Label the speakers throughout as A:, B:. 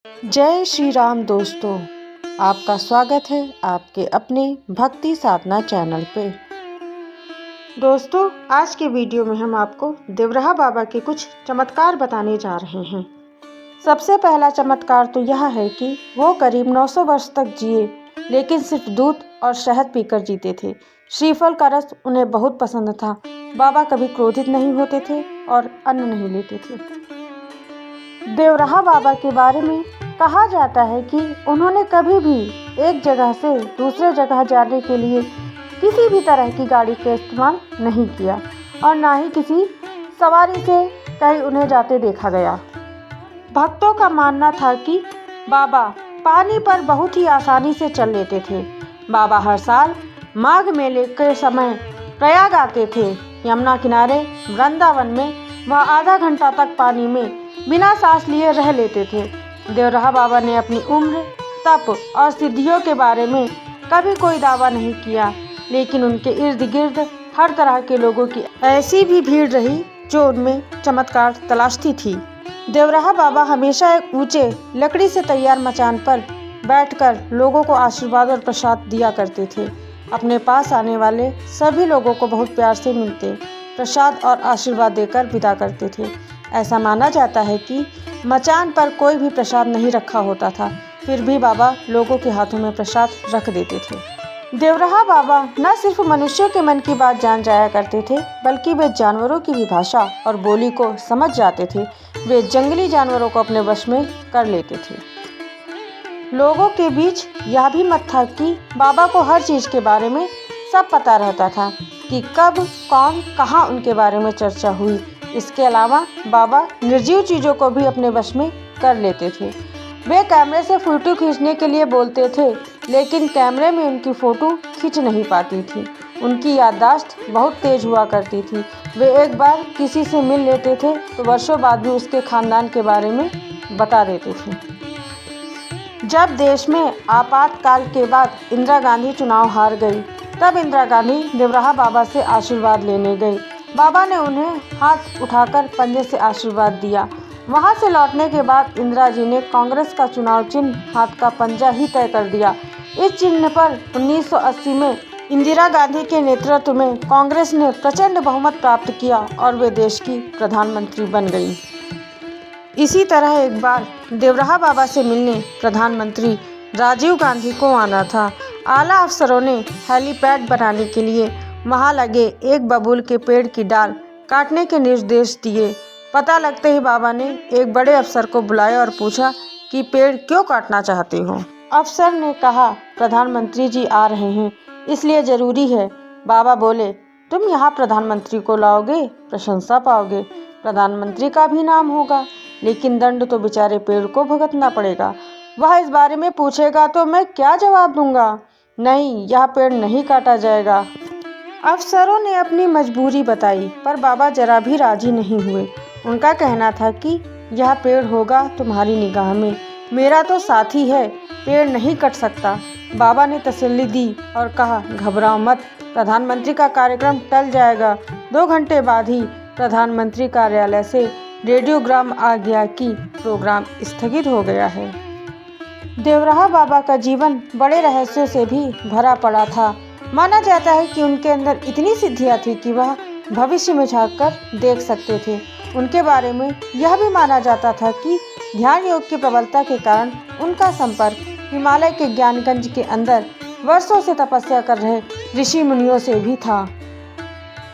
A: जय श्री राम दोस्तों, आपका स्वागत है आपके अपने भक्ति साधना चैनल पे। दोस्तों, आज के वीडियो में हम आपको देवराहा बाबा के कुछ चमत्कार बताने जा रहे हैं। सबसे पहला चमत्कार तो यह है कि वो करीब 900 वर्ष तक जिए, लेकिन सिर्फ दूध और शहद पीकर जीते थे। श्रीफल का रस उन्हें बहुत पसंद था। बाबा कभी क्रोधित नहीं होते थे और अन्न नहीं लेते थे। देवराहा बाबा के बारे में कहा जाता है कि उन्होंने कभी भी एक जगह से दूसरे जगह जाने के लिए किसी भी तरह की गाड़ी का इस्तेमाल नहीं किया और ना ही किसी सवारी से कहीं उन्हें जाते देखा गया। भक्तों का मानना था कि बाबा पानी पर बहुत ही आसानी से चल लेते थे। बाबा हर साल माघ मेले के समय प्रयाग आते थे। यमुना किनारे वृंदावन में वह आधा घंटा तक पानी में बिना सांस लिए रह लेते थे। देवराहा बाबा ने अपनी उम्र, तप और सिद्धियों के बारे में कभी कोई दावा नहीं किया, लेकिन उनके इर्द गिर्द हर तरह के लोगों की ऐसी भी भीड़ रही जो उनमें चमत्कार तलाशती थी। देवराहा बाबा हमेशा एक ऊंचे लकड़ी से तैयार मचान पर बैठकर लोगों को आशीर्वाद और प्रसाद दिया करते थे। अपने पास आने वाले सभी लोगों को बहुत प्यार से मिलते, प्रसाद और आशीर्वाद देकर विदा करते थे। ऐसा माना जाता है कि मचान पर कोई भी प्रसाद नहीं रखा होता था, फिर भी बाबा लोगों के हाथों में प्रसाद रख देते थे। देवराहा बाबा न सिर्फ मनुष्यों के मन की बात जान जाया करते थे, बल्कि वे जानवरों की भी भाषा और बोली को समझ जाते थे। वे जंगली जानवरों को अपने वश में कर लेते थे। लोगों के बीच यह भी मत था कि बाबा को हर चीज़ के बारे में सब पता रहता था कि कब, कौन, कहाँ उनके बारे में चर्चा हुई। इसके अलावा बाबा निर्जीव चीज़ों को भी अपने वश में कर लेते थे। वे कैमरे से फ़ोटो खींचने के लिए बोलते थे, लेकिन कैमरे में उनकी फ़ोटो खींच नहीं पाती थी। उनकी याददाश्त बहुत तेज हुआ करती थी। वे एक बार किसी से मिल लेते थे तो वर्षों बाद भी उसके ख़ानदान के बारे में बता देते थे। जब देश में आपातकाल के बाद इंदिरा गांधी चुनाव हार गई, तब इंदिरा गांधी देवराहा बाबा से आशीर्वाद लेने गई। बाबा ने उन्हें हाथ उठाकर पंजे से आशीर्वाद दिया। वहां से लौटने के बाद इंदिरा जी ने कांग्रेस का चुनाव चिन्ह हाथ का पंजा ही तय कर दिया। इस चिन्ह पर 1980 में इंदिरा गांधी के नेतृत्व में कांग्रेस ने प्रचंड बहुमत प्राप्त किया और वे देश की प्रधानमंत्री बन गई। इसी तरह एक बार देवराहा बाबा से मिलने प्रधानमंत्री राजीव गांधी को आना था। आला अफसरों ने हेलीपैड बनाने के लिए वहाँ लगे एक बबूल के पेड़ की डाल काटने के निर्देश दिए। पता लगते ही बाबा ने एक बड़े अफसर को बुलाया और पूछा कि पेड़ क्यों काटना चाहते हो। अफसर ने कहा, प्रधानमंत्री जी आ रहे हैं, इसलिए ज़रूरी है। बाबा बोले, तुम यहाँ प्रधानमंत्री को लाओगे, प्रशंसा पाओगे, प्रधानमंत्री का भी नाम होगा, लेकिन दंड तो बेचारे पेड़ को भुगतना पड़ेगा। वह इस बारे में पूछेगा तो मैं क्या जवाब दूंगा? नहीं, यह पेड़ नहीं काटा जाएगा। अफसरों ने अपनी मजबूरी बताई, पर बाबा जरा भी राजी नहीं हुए। उनका कहना था कि यह पेड़ होगा तुम्हारी निगाह में, मेरा तो साथी है, पेड़ नहीं कट सकता। बाबा ने तसल्ली दी और कहा, घबराओ मत, प्रधानमंत्री का कार्यक्रम टल जाएगा। 2 घंटे बाद ही प्रधानमंत्री कार्यालय से रेडियोग्राम आ गया कि प्रोग्राम स्थगित हो गया है। देवराहा बाबा का जीवन बड़े रहस्यों से भी भरा पड़ा था। माना जाता है कि उनके अंदर इतनी सिद्धियां थी कि वह भविष्य में झांककर देख सकते थे। उनके बारे में यह भी माना जाता था कि ध्यान योग की प्रबलता के कारण उनका संपर्क हिमालय के ज्ञानगंज के अंदर वर्षों से तपस्या कर रहे ऋषि मुनियों से भी था।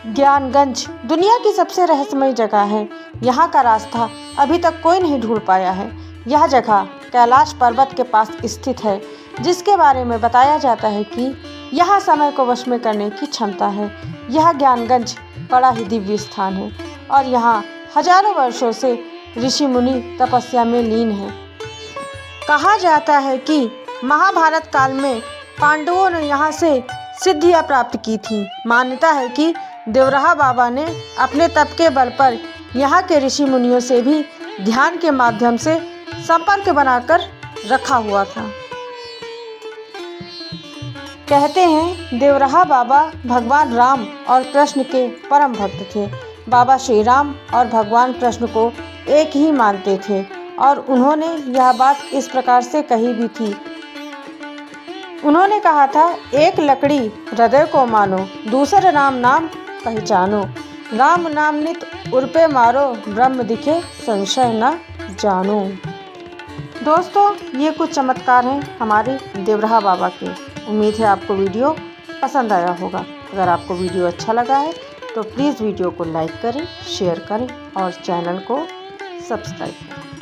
A: ज्ञानगंज दुनिया की सबसे रहस्यमय जगह है। यहाँ का रास्ता अभी तक कोई नहीं ढूंढ पाया है। यह जगह कैलाश पर्वत के पास स्थित है, जिसके बारे में बताया जाता है कि यहाँ समय को वश में करने की क्षमता है। यह ज्ञानगंज बड़ा ही दिव्य स्थान है और यहाँ हजारों वर्षों से ऋषि मुनि तपस्या में लीन हैं। कहा जाता है कि महाभारत काल में पांडवों ने यहाँ से सिद्धियाँ प्राप्त की थी। मान्यता है कि देवराहा बाबा ने अपने तप के बल पर यहाँ के ऋषि मुनियों से भी ध्यान के माध्यम से संपर्क बनाकर रखा हुआ था। कहते हैं देवराहा बाबा भगवान राम और कृष्ण के परम भक्त थे। बाबा श्री राम और भगवान कृष्ण को एक ही मानते थे और उन्होंने यह बात इस प्रकार से कही भी थी। उन्होंने कहा था, एक लकड़ी हृदय को मानो, दूसरा राम नाम पहचानो, राम नाम नित उर्पे मारो, ब्रह्म दिखे संशय न जानो। दोस्तों, ये कुछ चमत्कार हैं हमारे देवराहा बाबा के। उम्मीद है आपको वीडियो पसंद आया होगा। अगर आपको वीडियो अच्छा लगा है तो प्लीज़ वीडियो को लाइक करें, शेयर करें और चैनल को सब्सक्राइब करें।